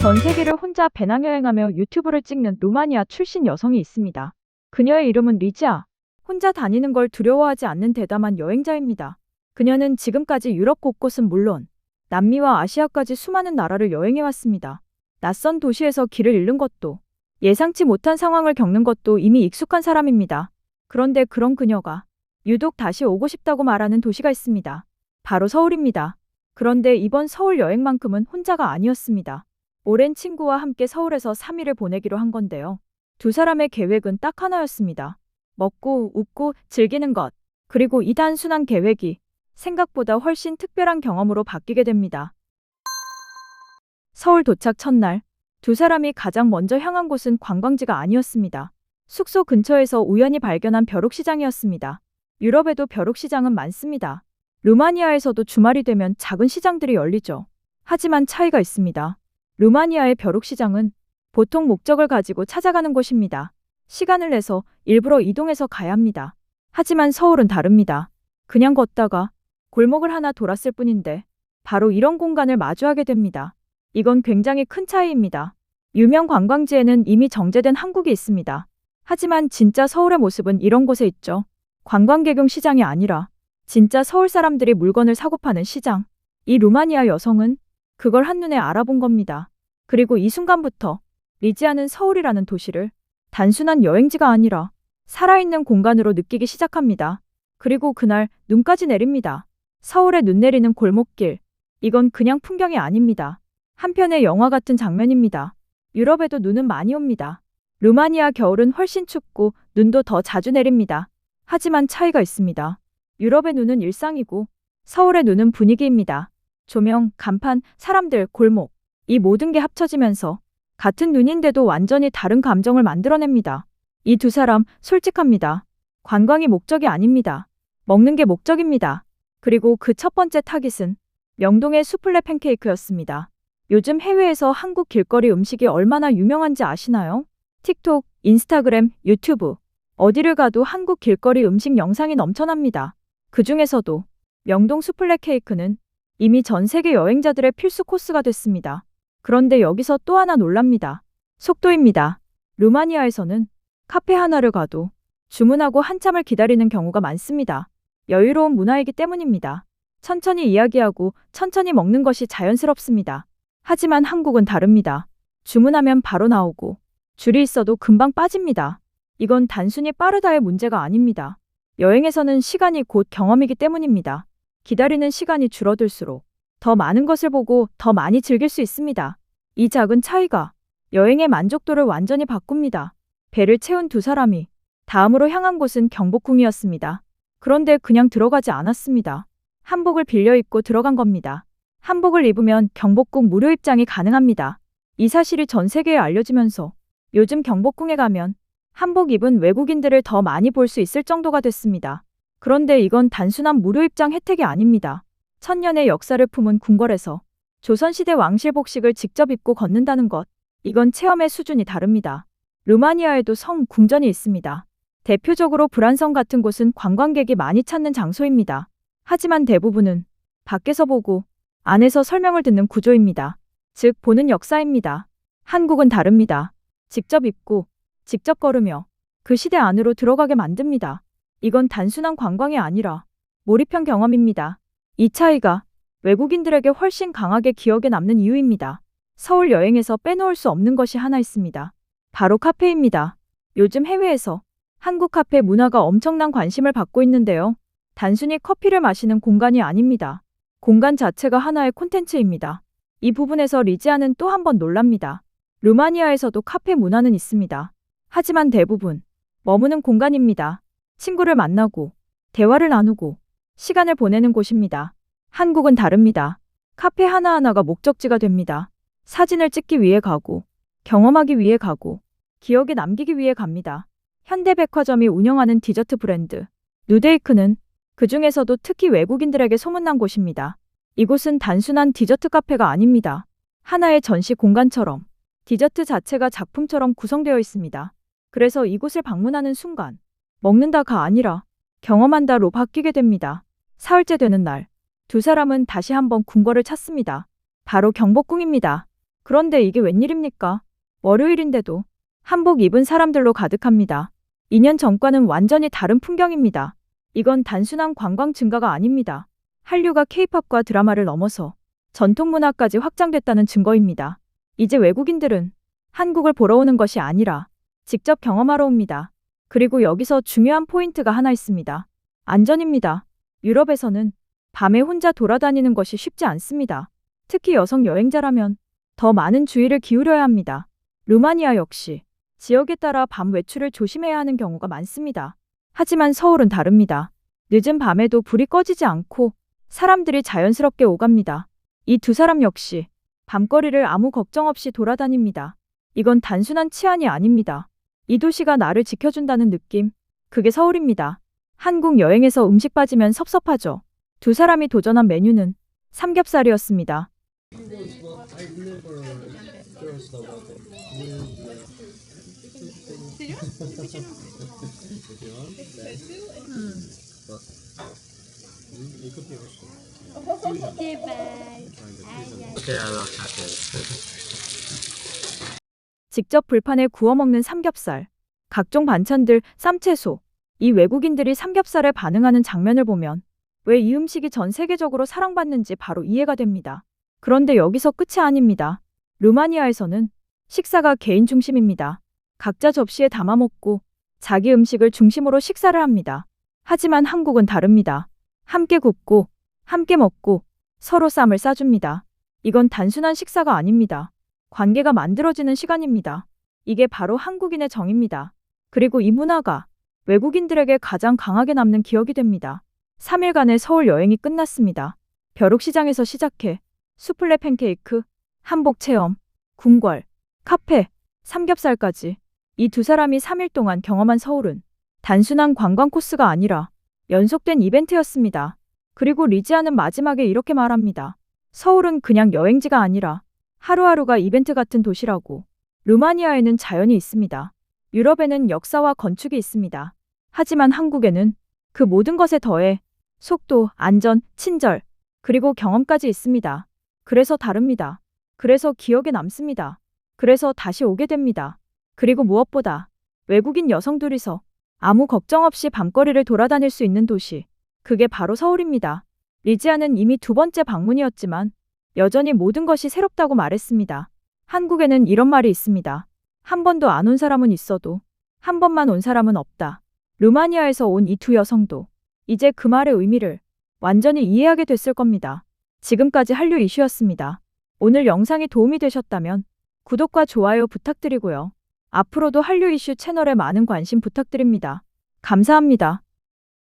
전 세계를 혼자 배낭여행하며 유튜브를 찍는 루마니아 출신 여성이 있습니다. 그녀의 이름은 리지아. 혼자 다니는 걸 두려워하지 않는 대담한 여행자입니다. 그녀는 지금까지 유럽 곳곳은 물론 남미와 아시아까지 수많은 나라를 여행해왔습니다. 낯선 도시에서 길을 잃는 것도 예상치 못한 상황을 겪는 것도 이미 익숙한 사람입니다. 그런데 그런 그녀가 유독 다시 오고 싶다고 말하는 도시가 있습니다. 바로 서울입니다. 그런데 이번 서울 여행만큼은 혼자가 아니었습니다. 오랜 친구와 함께 서울에서 3일을 보내기로 한 건데요. 두 사람의 계획은 딱 하나였습니다. 먹고 웃고 즐기는 것. 그리고 이 단순한 계획이 생각보다 훨씬 특별한 경험으로 바뀌게 됩니다. 서울 도착 첫날, 두 사람이 가장 먼저 향한 곳은 관광지가 아니었습니다. 숙소 근처에서 우연히 발견한 벼룩시장이었습니다. 유럽에도 벼룩시장은 많습니다. 루마니아에서도 주말이 되면 작은 시장들이 열리죠. 하지만 차이가 있습니다. 루마니아의 벼룩시장은 보통 목적을 가지고 찾아가는 곳입니다. 시간을 내서 일부러 이동해서 가야 합니다. 하지만 서울은 다릅니다. 그냥 걷다가 골목을 하나 돌았을 뿐인데 바로 이런 공간을 마주하게 됩니다. 이건 굉장히 큰 차이입니다. 유명 관광지에는 이미 정제된 한국이 있습니다. 하지만 진짜 서울의 모습은 이런 곳에 있죠. 관광객용 시장이 아니라 진짜 서울 사람들이 물건을 사고 파는 시장. 이 루마니아 여성은 그걸 한눈에 알아본 겁니다. 그리고 이 순간부터 리지아는 서울이라는 도시를 단순한 여행지가 아니라 살아있는 공간으로 느끼기 시작합니다. 그리고 그날 눈까지 내립니다. 서울에 눈 내리는 골목길. 이건 그냥 풍경이 아닙니다. 한편의 영화 같은 장면입니다. 유럽에도 눈은 많이 옵니다. 루마니아 겨울은 훨씬 춥고 눈도 더 자주 내립니다. 하지만 차이가 있습니다. 유럽의 눈은 일상이고 서울의 눈은 분위기입니다. 조명, 간판, 사람들, 골목. 이 모든 게 합쳐지면서 같은 눈인데도 완전히 다른 감정을 만들어냅니다. 이 두 사람 솔직합니다. 관광이 목적이 아닙니다. 먹는 게 목적입니다. 그리고 그 첫 번째 타깃은 명동의 수플레 팬케이크였습니다. 요즘 해외에서 한국 길거리 음식이 얼마나 유명한지 아시나요? 틱톡, 인스타그램, 유튜브. 어디를 가도 한국 길거리 음식 영상이 넘쳐납니다. 그 중에서도 명동 수플레 케이크는 이미 전 세계 여행자들의 필수 코스가 됐습니다. 그런데 여기서 또 하나 놀랍니다. 속도입니다. 루마니아에서는 카페 하나를 가도 주문하고 한참을 기다리는 경우가 많습니다. 여유로운 문화이기 때문입니다. 천천히 이야기하고 천천히 먹는 것이 자연스럽습니다. 하지만 한국은 다릅니다. 주문하면 바로 나오고 줄이 있어도 금방 빠집니다. 이건 단순히 빠르다의 문제가 아닙니다. 여행에서는 시간이 곧 경험이기 때문입니다. 기다리는 시간이 줄어들수록 더 많은 것을 보고 더 많이 즐길 수 있습니다. 이 작은 차이가 여행의 만족도를 완전히 바꿉니다. 배를 채운 두 사람이 다음으로 향한 곳은 경복궁이었습니다. 그런데 그냥 들어가지 않았습니다. 한복을 빌려 입고 들어간 겁니다. 한복을 입으면 경복궁 무료 입장이 가능합니다. 이 사실이 전 세계에 알려지면서 요즘 경복궁에 가면 한복 입은 외국인들을 더 많이 볼 수 있을 정도가 됐습니다. 그런데 이건 단순한 무료 입장 혜택이 아닙니다. 천년의 역사를 품은 궁궐에서 조선시대 왕실 복식을 직접 입고 걷는다는 것. 이건 체험의 수준이 다릅니다. 루마니아에도 성, 궁전이 있습니다. 대표적으로 브란성 같은 곳은 관광객이 많이 찾는 장소입니다. 하지만 대부분은 밖에서 보고 안에서 설명을 듣는 구조입니다. 즉, 보는 역사입니다. 한국은 다릅니다. 직접 입고 직접 걸으며 그 시대 안으로 들어가게 만듭니다. 이건 단순한 관광이 아니라 몰입형 경험입니다. 이 차이가 외국인들에게 훨씬 강하게 기억에 남는 이유입니다. 서울 여행에서 빼놓을 수 없는 것이 하나 있습니다. 바로 카페입니다. 요즘 해외에서 한국 카페 문화가 엄청난 관심을 받고 있는데요. 단순히 커피를 마시는 공간이 아닙니다. 공간 자체가 하나의 콘텐츠입니다. 이 부분에서 리지아는 또 한 번 놀랍니다. 루마니아에서도 카페 문화는 있습니다. 하지만 대부분 머무는 공간입니다. 친구를 만나고 대화를 나누고 시간을 보내는 곳입니다. 한국은 다릅니다. 카페 하나하나가 목적지가 됩니다. 사진을 찍기 위해 가고 경험하기 위해 가고 기억에 남기기 위해 갑니다. 현대백화점이 운영하는 디저트 브랜드 누데이크는 그 중에서도 특히 외국인들에게 소문난 곳입니다. 이곳은 단순한 디저트 카페가 아닙니다. 하나의 전시 공간처럼 디저트 자체가 작품처럼 구성되어 있습니다. 그래서 이곳을 방문하는 순간 먹는다가 아니라 경험한다로 바뀌게 됩니다. 사흘째 되는 날, 두 사람은 다시 한번 궁궐을 찾습니다. 바로 경복궁입니다. 그런데 이게 웬일입니까? 월요일인데도 한복 입은 사람들로 가득합니다. 2년 전과는 완전히 다른 풍경입니다. 이건 단순한 관광 증가가 아닙니다. 한류가 케이팝과 드라마를 넘어서 전통문화까지 확장됐다는 증거입니다. 이제 외국인들은 한국을 보러 오는 것이 아니라 직접 경험하러 옵니다. 그리고 여기서 중요한 포인트가 하나 있습니다. 안전입니다. 유럽에서는 밤에 혼자 돌아다니는 것이 쉽지 않습니다. 특히 여성 여행자라면 더 많은 주의를 기울여야 합니다. 루마니아 역시 지역에 따라 밤 외출을 조심해야 하는 경우가 많습니다. 하지만 서울은 다릅니다. 늦은 밤에도 불이 꺼지지 않고 사람들이 자연스럽게 오갑니다. 이 두 사람 역시 밤거리를 아무 걱정 없이 돌아다닙니다. 이건 단순한 치안이 아닙니다. 이 도시가 나를 지켜준다는 느낌. 그게 서울입니다. 한국 여행에서 음식 빠지면 섭섭하죠. 두 사람이 도전한 메뉴는 삼겹살이었습니다. 직접 불판에 구워 먹는 삼겹살, 각종 반찬들, 쌈채소. 이 외국인들이 삼겹살에 반응하는 장면을 보면 왜 이 음식이 전 세계적으로 사랑받는지 바로 이해가 됩니다. 그런데 여기서 끝이 아닙니다. 루마니아에서는 식사가 개인 중심입니다. 각자 접시에 담아 먹고 자기 음식을 중심으로 식사를 합니다. 하지만 한국은 다릅니다. 함께 굽고 함께 먹고 서로 쌈을 싸줍니다. 이건 단순한 식사가 아닙니다. 관계가 만들어지는 시간입니다. 이게 바로 한국인의 정입니다. 그리고 이 문화가 외국인들에게 가장 강하게 남는 기억이 됩니다. 3일간의 서울 여행이 끝났습니다. 벼룩시장에서 시작해 수플레 팬케이크, 한복 체험, 궁궐, 카페, 삼겹살까지 이 두 사람이 3일 동안 경험한 서울은 단순한 관광 코스가 아니라 연속된 이벤트였습니다. 그리고 리지아는 마지막에 이렇게 말합니다. 서울은 그냥 여행지가 아니라 하루하루가 이벤트 같은 도시라고. 루마니아에는 자연이 있습니다. 유럽에는 역사와 건축이 있습니다. 하지만 한국에는 그 모든 것에 더해 속도, 안전, 친절, 그리고 경험까지 있습니다. 그래서 다릅니다. 그래서 기억에 남습니다. 그래서 다시 오게 됩니다. 그리고 무엇보다 외국인 여성 둘이서 아무 걱정 없이 밤거리를 돌아다닐 수 있는 도시. 그게 바로 서울입니다. 리지아는 이미 두 번째 방문이었지만 여전히 모든 것이 새롭다고 말했습니다. 한국에는 이런 말이 있습니다. 한 번도 안 온 사람은 있어도 한 번만 온 사람은 없다. 루마니아에서 온 이 두 여성도 이제 그 말의 의미를 완전히 이해하게 됐을 겁니다. 지금까지 한류 이슈였습니다. 오늘 영상이 도움이 되셨다면 구독과 좋아요 부탁드리고요. 앞으로도 한류 이슈 채널에 많은 관심 부탁드립니다. 감사합니다.